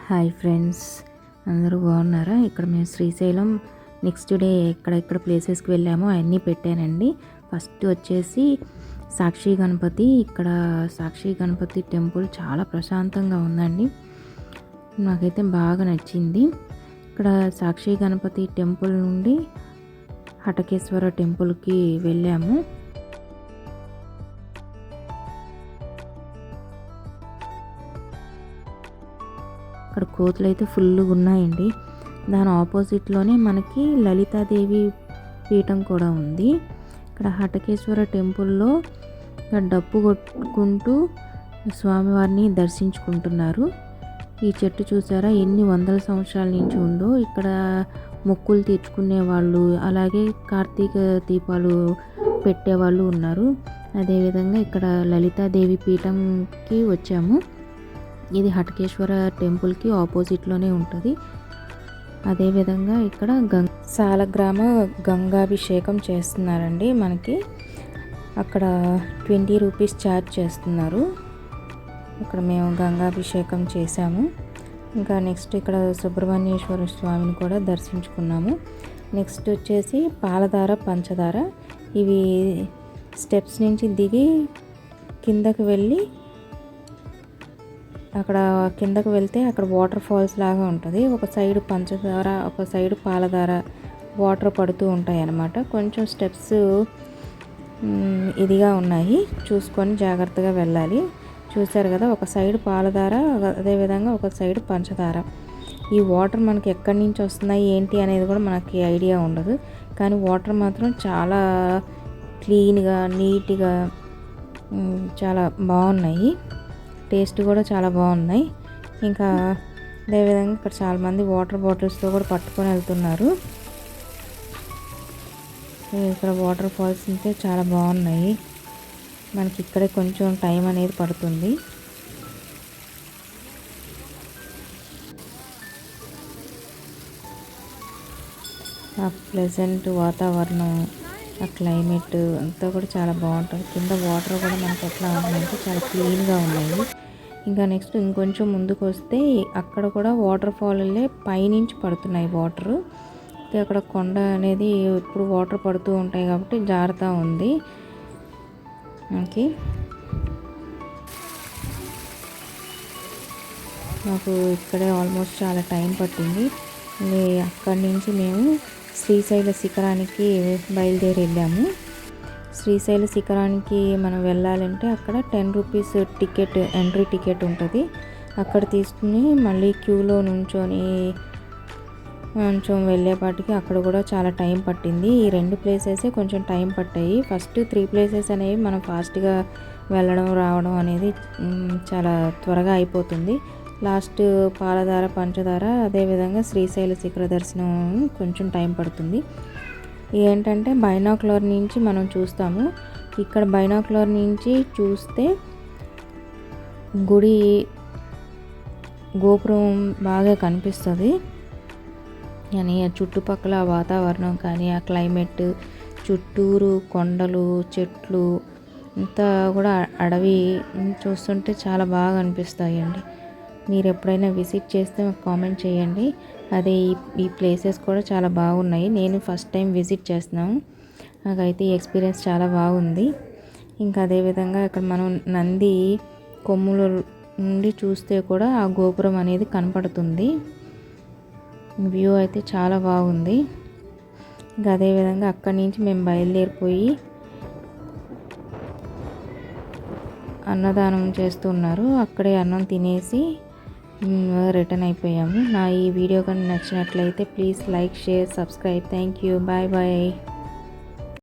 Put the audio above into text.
Hi friends, అందరూ బాగున్నారా? ఇక్కడ మేము శ్రీశైలం నెక్స్ట్ డే ఎక్కడెక్కడ ప్లేసెస్కి వెళ్ళామో అవన్నీ పెట్టానండి. ఫస్ట్ వచ్చేసి సాక్షి గణపతి. ఇక్కడ సాక్షి గణపతి టెంపుల్ చాలా ప్రశాంతంగా ఉందండి, నాకైతే బాగా నచ్చింది. ఇక్కడ సాక్షి గణపతి టెంపుల్ నుండి హటకేశ్వర టెంపుల్కి వెళ్ళాము. అక్కడ కోతులు అయితే ఫుల్గా ఉన్నాయండి. దాని ఆపోజిట్లోనే మనకి లలితాదేవి పీఠం కూడా ఉంది. ఇక్కడ హటకేశ్వర టెంపుల్లో డప్పు కొట్టుకుంటూ స్వామివారిని దర్శించుకుంటున్నారు. ఈ చెట్టు చూసారా ఎన్ని వందల సంవత్సరాల నుంచి ఉందో. ఇక్కడ మొక్కులు తీర్చుకునే వాళ్ళు, అలాగే కార్తీక దీపాలు పెట్టేవాళ్ళు ఉన్నారు. అదేవిధంగా ఇక్కడ లలితాదేవి పీఠంకి వచ్చాము. ఇది హటకేశ్వర టెంపుల్కి ఆపోజిట్లోనే ఉంటుంది. అదేవిధంగా ఇక్కడ సాలగ్రామ గంగాభిషేకం చేస్తున్నారండి. మనకి అక్కడ 20 రూపీస్ ఛార్జ్ చేస్తున్నారు. ఇక్కడ మేము గంగాభిషేకం చేసాము. ఇంకా నెక్స్ట్ ఇక్కడ సుబ్రహ్మణ్యేశ్వర స్వామిని కూడా దర్శించుకున్నాము. నెక్స్ట్ వచ్చేసి పాలధార, పంచదార. ఇవి స్టెప్స్ నుంచి దిగి కిందకి వెళ్ళి అక్కడ కిందకు వెళ్తే అక్కడ వాటర్ ఫాల్స్ లాగా ఉంటుంది. ఒక సైడ్ పంచదార, ఒక సైడ్ పాలధార వాటర్ పడుతూ ఉంటాయి అన్నమాట. కొంచెం స్టెప్స్ ఇదిగా ఉన్నాయి, చూసుకొని జాగ్రత్తగా వెళ్ళాలి. చూసారు కదా, ఒక సైడ్ పాలధార, అదేవిధంగా ఒక సైడ్ పంచదార. ఈ వాటర్ మనకి ఎక్కడి నుంచి వస్తున్నాయి ఏంటి అనేది కూడా మనకి ఐడియా ఉండదు, కానీ వాటర్ మాత్రం చాలా క్లీన్గా, నీట్గా చాలా బాగున్నాయి. టేస్ట్ కూడా చాలా బాగున్నాయి. ఇంకా అదేవిధంగా ఇక్కడ చాలామంది వాటర్ బాటిల్స్తో కూడా పట్టుకొని వెళ్తున్నారు. ఇక్కడ వాటర్ ఫాల్స్ అయితే చాలా బాగున్నాయి. మనకి ఇక్కడే కొంచెం టైం అనేది పడుతుంది. ఆ ప్లెజెంట్ వాతావరణం, ఆ క్లైమేట్ అంతా కూడా చాలా బాగుంటుంది. కింద వాటర్ కూడా మనకి ఎట్లా ఉంటుందంటే చాలా క్లీన్గా ఉన్నాయి. ఇంకా నెక్స్ట్ ఇంకొంచెం ముందుకు వస్తే అక్కడ కూడా వాటర్ ఫాల్లే పైనుంచి పడుతున్నాయి వాటర్. అక్కడ కొండ అనేది ఎప్పుడు వాటర్ పడుతూ ఉంటాయి కాబట్టి జారుతూ ఉంది. ఓకే, నాకు ఇక్కడే ఆల్మోస్ట్ చాలా టైం పట్టింది. అక్కడి నుంచి మేము శ్రీశైల శిఖరానికి బయలుదేరి వెళ్ళాము. శ్రీశైల శిఖరానికి మనం వెళ్ళాలంటే అక్కడ 10 రూపీస్ టికెట్, ఎంట్రీ టికెట్ ఉంటుంది. అక్కడ తీసుకుని మళ్ళీ క్యూలో నుంచొని కొంచెం వెళ్ళేపాటికి అక్కడ కూడా చాలా టైం పట్టింది. ఈ 2 ప్లేసెసే కొంచెం టైం పట్టాయి. ఫస్ట్ 3 ప్లేసెస్ అనేవి మనం ఫాస్ట్గా వెళ్ళడం రావడం అనేది చాలా త్వరగా అయిపోతుంది. లాస్ట్ పాలధార, పంచదార, అదేవిధంగా శ్రీశైల శిఖర దర్శనం కొంచెం టైం పడుతుంది. ఏంటంటే బైనాక్యులర్ నుంచి మనం చూస్తాము. ఇక్కడ బైనాక్యులర్ నుంచి చూస్తే గుడి గోపురం బాగా కనిపిస్తుంది. కానీ ఆ చుట్టుపక్కల వాతావరణం కానీ, ఆ క్లైమేట్, చుట్టూరు కొండలు, చెట్లు అంతా కూడా అడవి చూస్తుంటే చాలా బాగా అనిపిస్తాయండి. మీరు ఎప్పుడైనా విజిట్ చేస్తే కామెంట్ చేయండి. అదే ఈ ప్లేసెస్ కూడా చాలా బాగున్నాయి. నేను ఫస్ట్ టైం విజిట్ చేస్తున్నాను, నాకైతే ఈ ఎక్స్పీరియన్స్ చాలా బాగుంది. ఇంకా అదేవిధంగా ఇక్కడ మనం నంది కొమ్ముల నుండి చూస్తే కూడా ఆ గోపురం అనేది కనపడుతుంది. వ్యూ అయితే చాలా బాగుంది. ఇంకా అదేవిధంగా అక్కడి నుంచి మేము బయలుదేరిపోయి అన్నదానం చేస్తున్నారు. అక్కడే అన్నం తినేసి రిటర్న్ అయిపోయాము. నా ఈ వీడియో కానీ నచ్చినట్లయితే please like, share, subscribe. Thank you. Bye bye.